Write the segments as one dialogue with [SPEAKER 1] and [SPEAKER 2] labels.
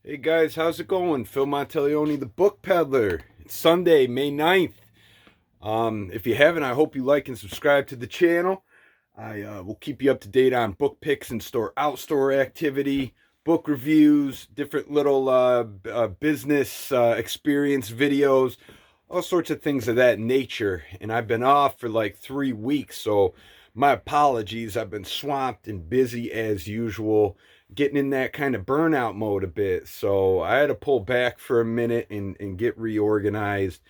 [SPEAKER 1] Hey guys, how's it going? Phil Monteleone, the book peddler. It's Sunday, May 9th. If you haven't, I hope you like and subscribe to the channel. I will keep you up to date on book picks and store activity, book reviews, different little business experience videos, all sorts of things of that nature. And I've been off for like 3 weeks, so my apologies. I've been swamped and busy as usual, getting in that kind of burnout mode a bit. So I had to pull back for a minute and get reorganized.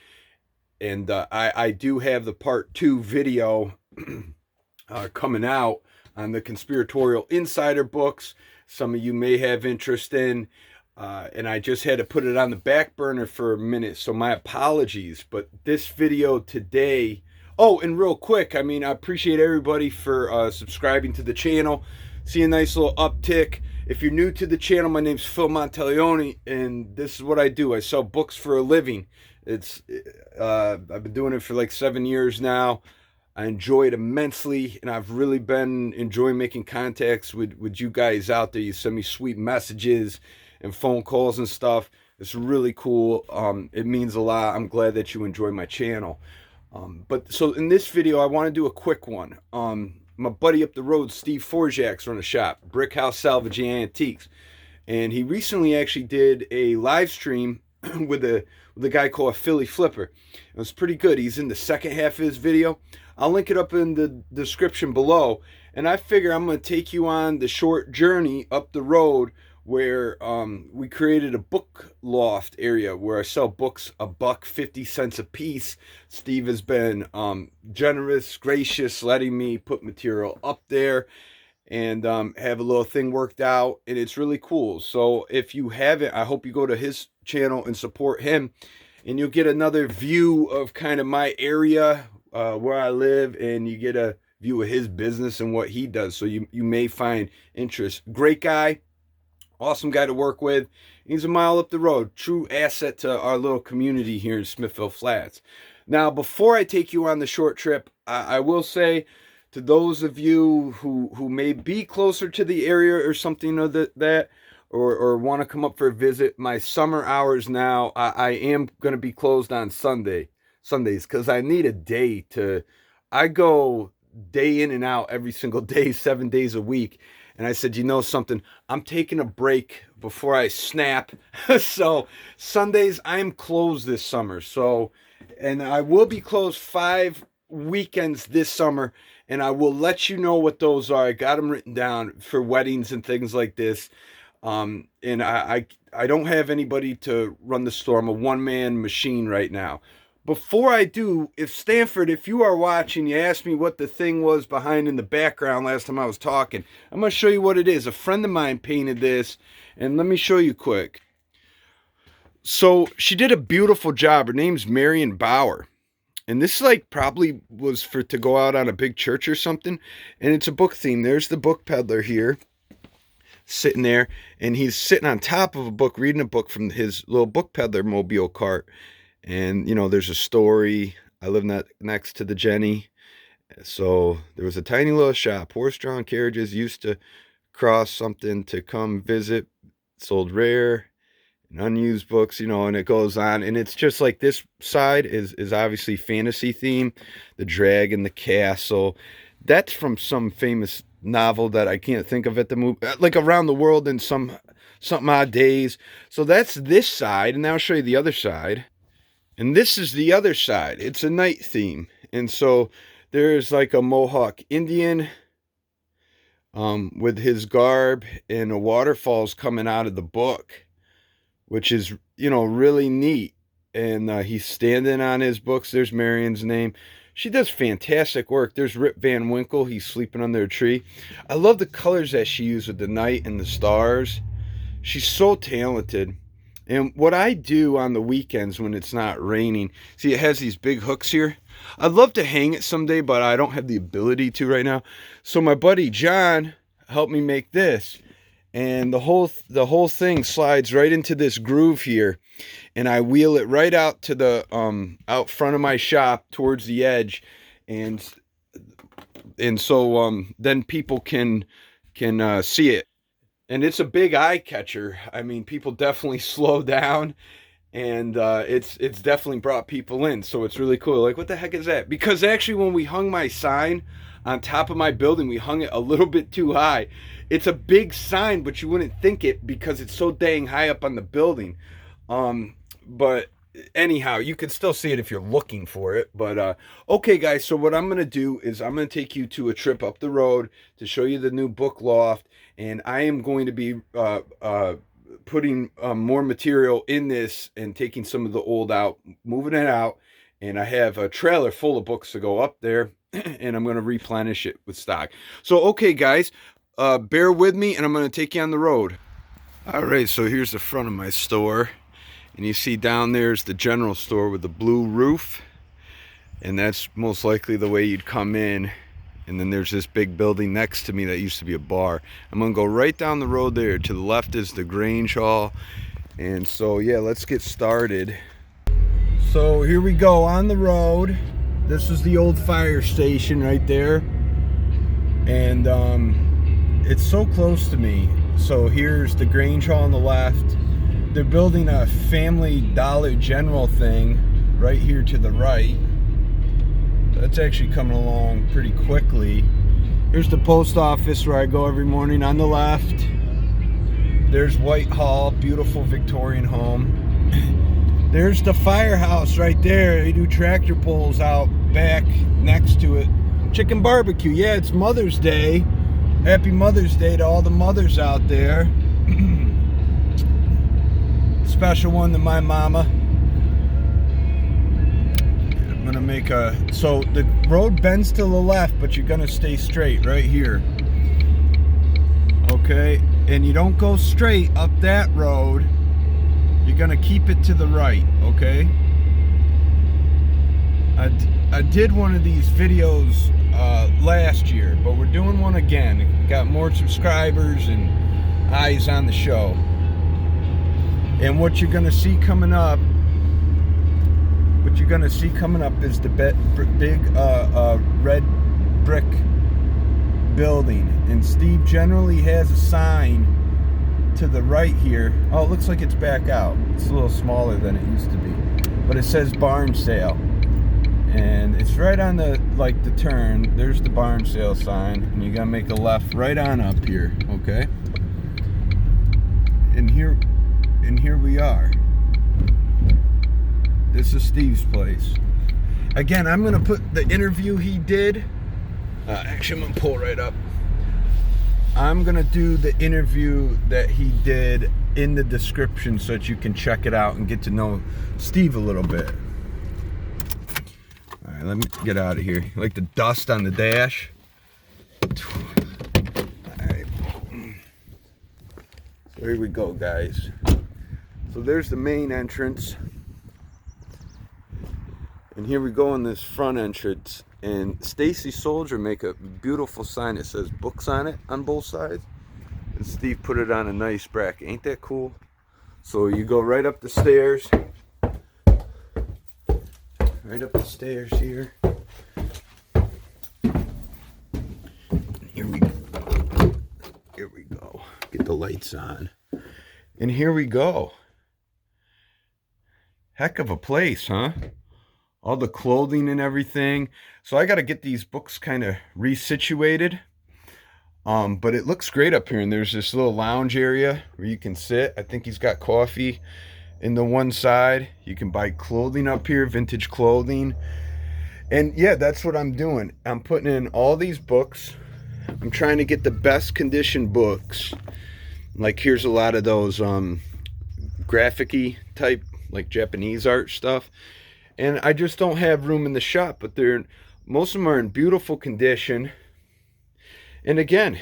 [SPEAKER 1] And I do have the part two video coming out on the conspiratorial insider books. Some of you may have interest in. And I just had to put it on the back burner for a minute. So my apologies. But this video today. Oh, and real quick, I appreciate everybody for subscribing to the channel. See a nice little uptick. If you're new to the channel, my name's Phil Monteleone, and this is what I do. I sell books for a living. I've been doing it for like 7 years now. I enjoy it immensely, and I've really been enjoying making contacts with you guys out there. You send me sweet messages and phone calls and stuff. It's really cool. It means a lot. I'm glad that you enjoy my channel. But so in this video, I want to do a quick one. My buddy up the road, Steve Forjak's run a shop, Brick House Salvage Antiques, and he recently actually did a live stream with a guy called Philly Flipper. It was pretty good. He's in the second half of his video. I'll link it up in the description below. And I figure I'm going to take you on the short journey up the road where we created a book loft area where I sell books $1.50 a piece. Steve has been generous, gracious, letting me put material up there and have a little thing worked out, and it's really cool. So if you haven't, I hope you go to his channel and support him, and you'll get another view of kind of my area where I live, and you get a view of his business and what he does. So you may find interest. Great guy. Awesome guy to work with. He's a mile up the road. True asset to our little community here in Smithville Flats. Now, before I take you on the short trip, I will say to those of you who may be closer to the area or something of that, or want to come up for a visit, my summer hours now, I am going to be closed on Sundays, because I need a day to, I go day in and out every single day, 7 days a week. And I said, you know something, I'm taking a break before I snap. So Sundays, I'm closed this summer. So, and I will be closed 5 weekends this summer. And I will let you know what those are. I got them written down for weddings and things like this. And I don't have anybody to run the store. I'm a one-man machine right now. Before I do, if you are watching, you asked me what the thing was behind in the background last time I was talking. I'm going to show you what it is. A friend of mine painted this, and let me show you quick. So she did a beautiful job. Her name's Marion Bauer. And this like probably was to go out on a big church or something. And it's a book theme. There's the book peddler here, sitting there. And he's sitting on top of a book, reading a book from his little book peddler mobile cart. And, you know, there's a story. I live next to the Jenny. So there was a tiny little shop. Horse-drawn carriages used to cross something to come visit. Sold rare and unused books, you know, and it goes on. And it's just like this side is obviously fantasy theme. The dragon, the castle. That's from some famous novel that I can't think of at the movie. Like Around the World in Something Odd Days. So that's this side. And now I'll show you the other side. And this is the other side. It's a night theme. And so there's like a Mohawk Indian with his garb, and a waterfall's coming out of the book, which is, you know, really neat. And he's standing on his books. There's Marion's name. She does fantastic work. There's Rip Van Winkle. He's sleeping under a tree. I love the colors that she used with the night and the stars. She's so talented. And what I do on the weekends when it's not raining, see, it has these big hooks here. I'd love to hang it someday, but I don't have the ability to right now. So my buddy John helped me make this. And the whole thing slides right into this groove here. And I wheel it right out to the out front of my shop towards the edge. And so then people can see it. and it's a big eye catcher. I mean, people definitely slow down, and it's definitely brought people in. So it's really cool. Like, what the heck is that? Because actually, when we hung my sign on top of my building, we hung it a little bit too high. It's a big sign, but you wouldn't think it because it's so dang high up on the building. But anyhow, you can still see it if you're looking for it. But okay, guys, so what I'm going to do is I'm going to take you to a trip up the road to show you the new book loft. And I am going to be putting more material in this and taking some of the old out, moving it out. And I have a trailer full of books to go up there, and I'm going to replenish it with stock. So, okay, guys, bear with me, and I'm going to take you on the road. All right, so here's the front of my store. And you see down there's the general store with the blue roof. And that's most likely the way you'd come in. And then there's this big building next to me that used to be a bar. I'm gonna go right down the road there. To the left is the Grange Hall. And so yeah, let's get started. So here we go on the road. This is the old fire station right there. And it's so close to me. So here's the Grange Hall on the left. They're building a Family Dollar General thing right here to the right. That's actually coming along pretty quickly. Here's the post office where I go every morning on the left. There's Whitehall, beautiful Victorian home. There's the firehouse right there. They do tractor pulls out back next to it. Chicken barbecue. Yeah, it's Mother's Day. Happy Mother's Day to all the mothers out there. Special one to my mama. I'm gonna make a, so the road bends to the left, but you're gonna stay straight right here. Okay, and you don't go straight up that road. You're gonna keep it to the right, okay? I did one of these videos last year, but we're doing one again. Got more subscribers and eyes on the show. And what you're gonna see coming up, is the big red brick building. And Steve generally has a sign to the right here. Oh, it looks like it's back out. It's a little smaller than it used to be, but it says barn sale, and it's right on the the turn. There's the barn sale sign, and you gotta make a left right on up here. Okay, and here we are. This is Steve's place. Again, I'm gonna put the interview he did. Actually, I'm gonna pull right up. I'm gonna do the interview that he did in the description so that you can check it out and get to know Steve a little bit. All right, let me get out of here. Like the dust on the dash. All right. So here we go, guys. So there's the main entrance. And here we go in this front entrance. And Stacy Soldier make a beautiful sign that says books on it on both sides. And Steve put it on a nice bracket. Ain't that cool? So you go right up the stairs. Right up the stairs here. Here we go. Here we go. Get the lights on. And here we go. Heck of a place, huh? All the clothing and everything. So I got to get these books kind of resituated. But it looks great up here. And there's this little lounge area where you can sit. I think he's got coffee in the one side. You can buy clothing up here, vintage clothing. And yeah, that's what I'm doing. I'm putting in all these books. I'm trying to get the best condition books. Like here's a lot of those graphic-y type, like Japanese art stuff. And I just don't have room in the shop, but most of them are in beautiful condition. And again,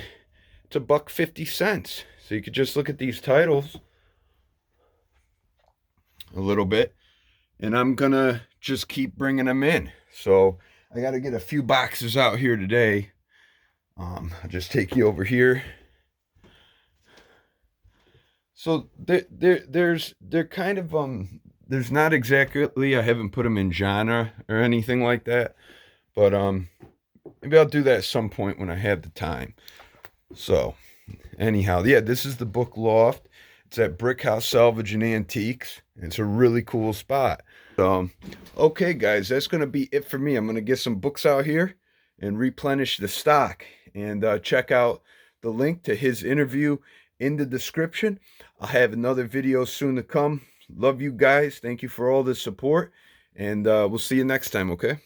[SPEAKER 1] it's $1.50. So you could just look at these titles a little bit, and I'm gonna just keep bringing them in. So I got to get a few boxes out here today. I'll just take you over here. So they're kind of there's not exactly, I haven't put them in genre or anything like that, but maybe I'll do that at some point when I have the time. So Anyhow, yeah, this is the book Loft. It's at Brick House Salvage and Antiques. It's a really cool spot. Okay, guys, that's going to be it for me. I'm going to get some books out here and replenish the stock. And check out the link to his interview in the description. I'll have another video soon to come. Love you guys. Thank you for all the support. And we'll see you next time, okay?